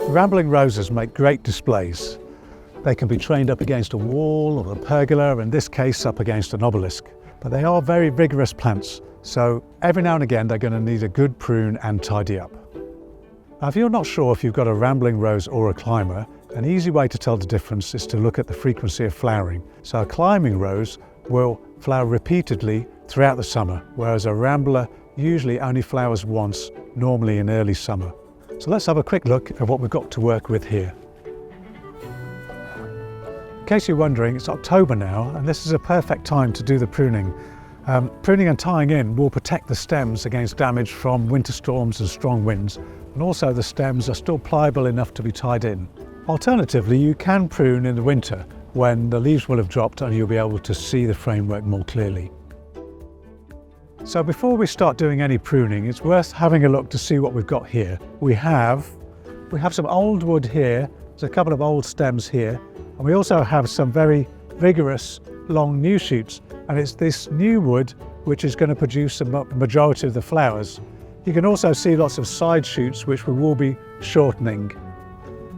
Rambling roses make great displays. They can be trained up against a wall or a pergola, in this case up against an obelisk. But they are very vigorous plants, so every now and again they're going to need a good prune and tidy up. Now, if you're not sure if you've got a rambling rose or a climber, an easy way to tell the difference is to look at the frequency of flowering. So a climbing rose will flower repeatedly throughout the summer, whereas a rambler usually only flowers once, normally in early summer. So let's have a quick look at what we've got to work with here. In case you're wondering, it's October now, and this is a perfect time to do the pruning. Pruning and tying in will protect the stems against damage from winter storms and strong winds, and also the stems are still pliable enough to be tied in. Alternatively, you can prune in the winter when the leaves will have dropped and you'll be able to see the framework more clearly. So before we start doing any pruning, it's worth having a look to see what we've got here. We have some old wood here, there's a couple of old stems here, and we also have some very vigorous long new shoots, and it's this new wood which is going to produce the majority of the flowers. You can also see lots of side shoots which we will be shortening.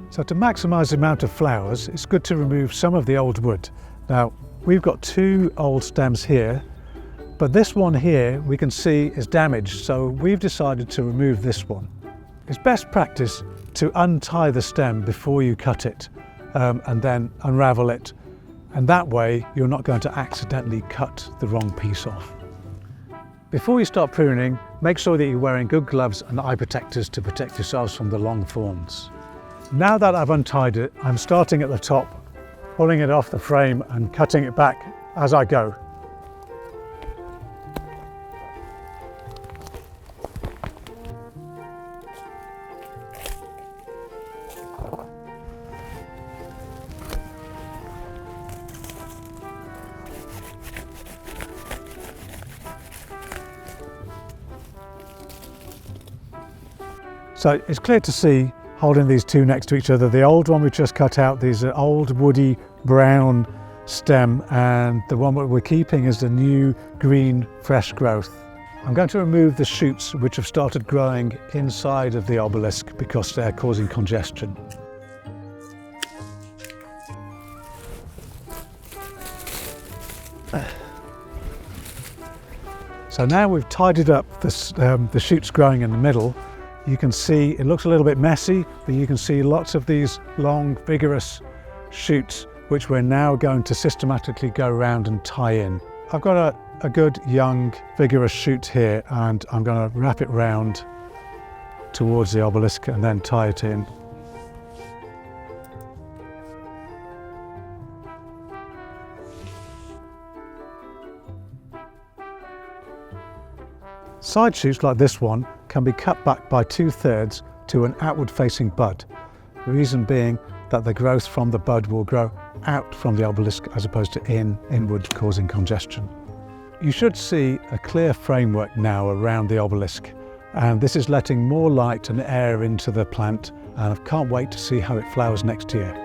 So to maximise the amount of flowers, it's good to remove some of the old wood. Now, we've got two old stems here, but this one here we can see is damaged, so we've decided to remove this one. It's best practice to untie the stem before you cut it and then unravel it, and that way you're not going to accidentally cut the wrong piece off. Before you start pruning, make sure that you're wearing good gloves and eye protectors to protect yourselves from the long thorns. Now that I've untied it, I'm starting at the top, pulling it off the frame and cutting it back as I go. So it's clear to see, holding these two next to each other, the old one we just cut out, these are old woody brown stem, and the one that we're keeping is the new green fresh growth. I'm going to remove the shoots which have started growing inside of the obelisk because they're causing congestion. So now we've tidied up the shoots growing in the middle. You can see it looks a little bit messy, but you can see lots of these long, vigorous shoots, which we're now going to systematically go around and tie in. I've got a good, young, vigorous shoot here, and I'm going to wrap it round towards the obelisk and then tie it in. Side shoots like this one can be cut back by 2/3 to an outward facing bud. The reason being that the growth from the bud will grow out from the obelisk as opposed to inward, causing congestion. You should see a clear framework now around the obelisk, and this is letting more light and air into the plant, and I can't wait to see how it flowers next year.